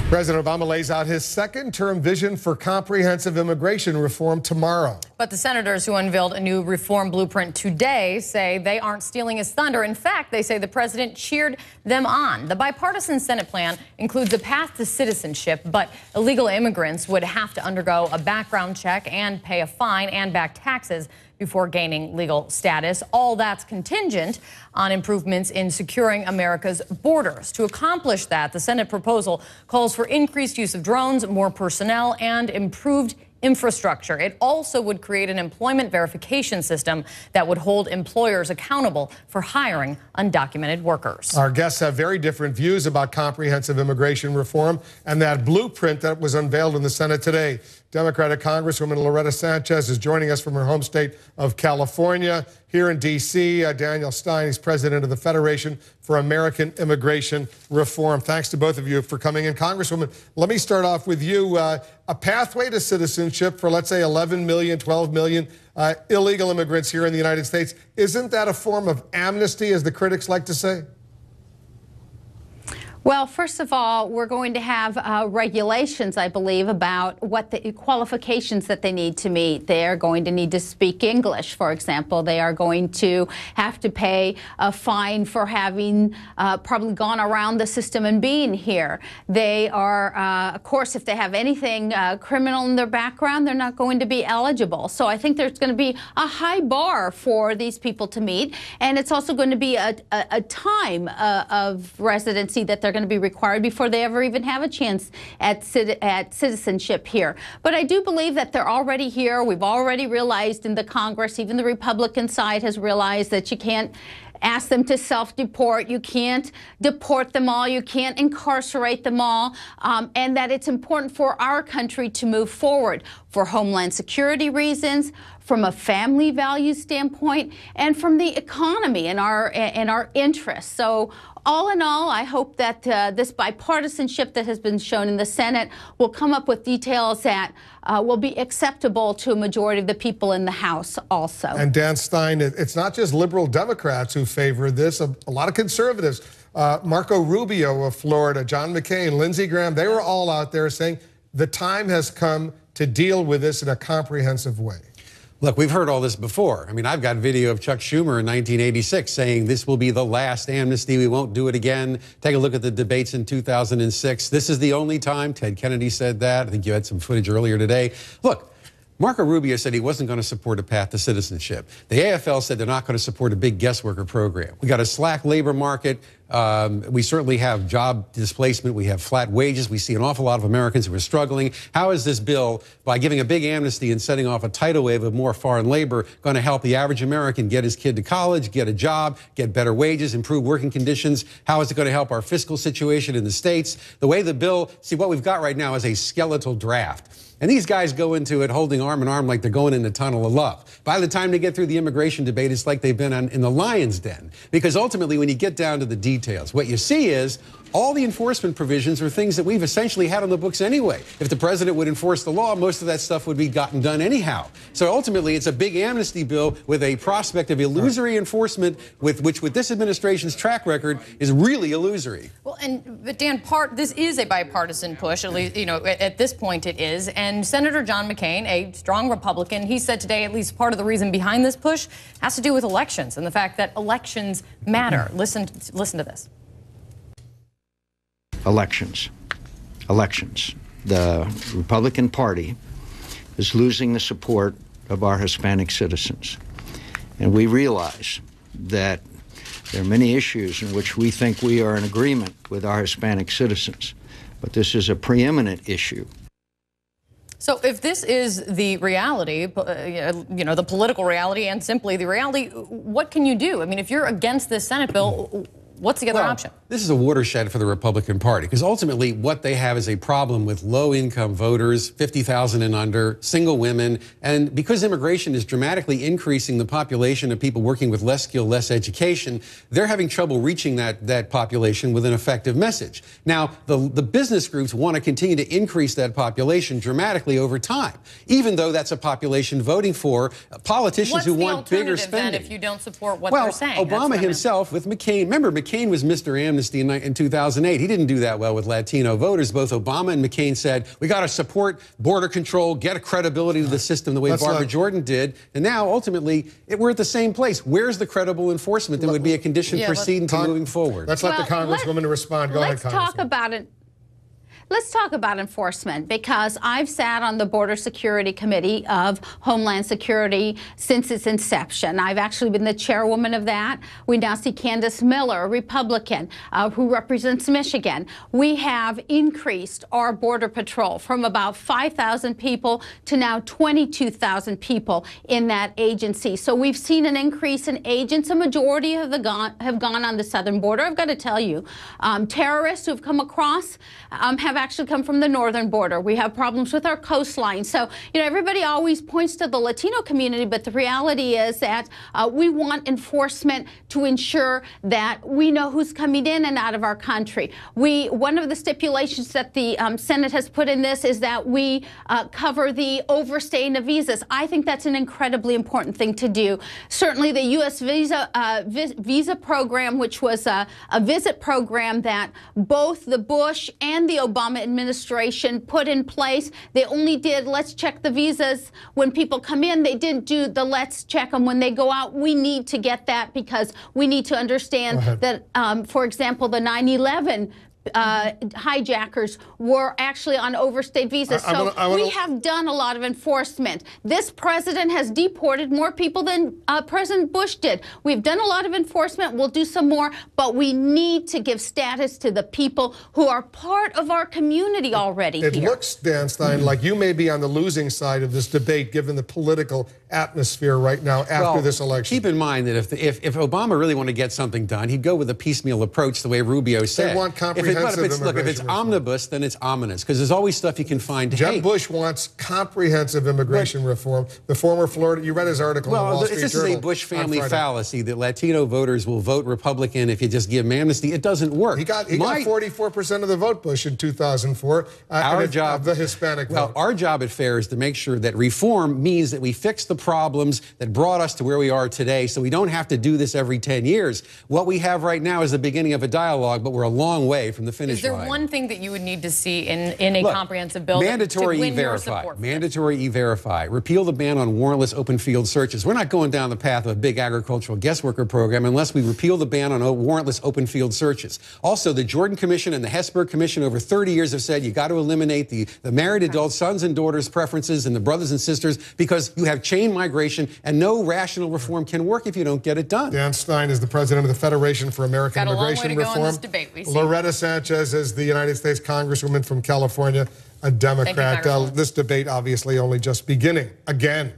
President Obama lays out his second-term vision for comprehensive immigration reform tomorrow. But the senators who unveiled a new reform blueprint today say they aren't stealing his thunder. In fact, they say the president cheered them on. The bipartisan Senate plan includes a path to citizenship, but illegal immigrants would have to undergo a background check and pay a fine and back taxes before gaining legal status. All that's contingent on improvements in securing America's borders. To accomplish that, the Senate proposal calls for increased use of drones, more personnel, and improved infrastructure. It also would create an employment verification system that would hold employers accountable for hiring undocumented workers. Our guests have very different views about comprehensive immigration reform and that blueprint that was unveiled in the Senate today. Democratic Congresswoman Loretta Sanchez is joining us from her home state of California. Here in D.C., Dan Stein is president of the Federation for American Immigration Reform. Thanks to both of you for coming in. Congresswoman, let me start off with you. A pathway to citizenship for, let's say, 11 million, 12 million illegal immigrants here in the United States. Isn't that a form of amnesty, as the critics like to say? Well, first of all, we're going to have regulations, I believe, about what the qualifications that they need to meet. They are going to need to speak English, for example. They are going to have to pay a fine for having probably gone around the system and being here. They are, of course, if they have anything criminal in their background, they're not going to be eligible. So I think there's going to be a high bar for these people to meet. And it's also going to be a time of residency that they're going to be required before they ever even have a chance at citizenship here. But I do believe that they're already here. We've already realized in the Congress, even the Republican side has realized that you can't ask them to self-deport. You can't deport them all. You can't incarcerate them all. And that it's important for our country to move forward for Homeland Security reasons, from a family value standpoint, and from the economy and our interests. So all in all, I hope that this bipartisanship that has been shown in the Senate will come up with details that will be acceptable to a majority of the people in the House also. And Dan Stein, it's not just liberal Democrats who favor this. A lot of conservatives, Marco Rubio of Florida, John McCain, Lindsey Graham, they were all out there saying the time has come to deal with this in a comprehensive way. Look, we've heard all this before. I mean, I've got video of Chuck Schumer in 1986 saying this will be the last amnesty. We won't do it again. Take a look at the debates in 2006. This is the only time. Ted Kennedy said that. I think you had some footage earlier today. Look, Marco Rubio said he wasn't going to support a path to citizenship. The AFL said they're not going to support a big guest worker program. We got a slack labor market. We certainly have job displacement. We have flat wages. We see an awful lot of Americans who are struggling. How is this bill, by giving a big amnesty and setting off a tidal wave of more foreign labor, going to help the average American get his kid to college, get a job, get better wages, improve working conditions? How is it going to help our fiscal situation in the states? The way the bill, see, what we've got right now is a skeletal draft. And these guys go into it holding arm in arm like they're going in the tunnel of love. By the time they get through the immigration debate, it's like they've been in the lion's den. Because ultimately, when you get down to the details, what you see is all the enforcement provisions are things that we've essentially had on the books anyway. If the president would enforce the law, most of that stuff would be gotten done anyhow. So ultimately, it's a big amnesty bill with a prospect of illusory enforcement, which with this administration's track record is really illusory. Well, but Dan, this is a bipartisan push, at least, at this point it is. And Senator John McCain, a strong Republican, he said today at least part of the reason behind this push has to do with elections and the fact that elections matter. Listen to this. Elections. The Republican Party is losing the support of our Hispanic citizens. And we realize that there are many issues in which we think we are in agreement with our Hispanic citizens. But this is a preeminent issue. So if this is the reality, the political reality and simply the reality, what can you do? I mean, if you're against this Senate bill, what's the other option? This is a watershed for the Republican Party, because ultimately what they have is a problem with low-income voters, 50,000 and under, single women, and because immigration is dramatically increasing the population of people working with less skill, less education, they're having trouble reaching that population with an effective message. Now, the business groups want to continue to increase that population dramatically over time, even though that's a population voting for politicians who want bigger spending. Then if you don't support what they're saying? Obama himself with McCain, remember McCain was Mr. Amnesty. amnesty in 2008. He didn't do that well with Latino voters. Both Obama and McCain said, we got to support border control, get a credibility to the system the way Barbara Jordan did. And now, ultimately, we're at the same place. Where's the credible enforcement that would be a condition preceding to moving forward? Let's let the Congresswoman respond. Go ahead, Congresswoman. Let's talk about it. Let's talk about enforcement, because I've sat on the Border Security Committee of Homeland Security since its inception. I've actually been the chairwoman of that. We now see Candace Miller, a Republican, who represents Michigan. We have increased our Border Patrol from about 5,000 people to now 22,000 people in that agency. So we've seen an increase in agents. A majority have gone on the southern border. I've got to tell you, terrorists who have come across have actually come from the northern border. We have problems with our coastline. So, you know, everybody always points to the Latino community, but the reality is that we want enforcement to ensure that we know who's coming in and out of our country. One of the stipulations that the Senate has put in this is that we cover the overstaying of visas. I think that's an incredibly important thing to do. Certainly the U.S. visa program, which was a visit program that both the Bush and the Obama administration put in place. They only did let's check the visas when people come in. They didn't do the let's check them when they go out. We need to get that, because we need to understand that, for example, the 9/11 hijackers were actually on overstayed visas. So we have done a lot of enforcement. This president has deported more people than President Bush did. We've done a lot of enforcement. We'll do some more, but we need to give status to the people who are part of our community already here. It looks, Dan Stein, like you may be on the losing side of this debate, given the political atmosphere right now after this election. Keep in mind that if Obama really wanted to get something done, he'd go with a piecemeal approach, the way Rubio said. They want comprehensive Look, if it's omnibus, then it's ominous, because there's always stuff you can find to hate. Jeb Bush wants comprehensive immigration reform. The former Florida, you read his article in the Wall Street Journal. This is a Bush family fallacy that Latino voters will vote Republican if you just give them amnesty. It doesn't work. He got 44% of the vote, Bush, in 2004. Our job, of the Hispanic vote. Our job at FAIR is to make sure that reform means that we fix the problems that brought us to where we are today, so we don't have to do this every 10 years. What we have right now is the beginning of a dialogue, but we're a long way from the finish line. Is there one thing that you would need to see in a comprehensive bill mandatory to win your E-Verify? support? Mandatory E-Verify. Repeal the ban on warrantless open field searches. We're not going down the path of a big agricultural guest worker program unless we repeal the ban on warrantless open field searches. Also, the Jordan Commission and the Hesburgh Commission over 30 years have said you got to eliminate the married adult sons and daughters preferences and the brothers and sisters, because you have chain migration and no rational reform can work if you don't get it done. Dan Stein is the president of the Federation for American Immigration Reform. In this debate, Loretta Sanchez is the United States Congresswoman from California, a Democrat. Thank you, this debate obviously only just beginning again.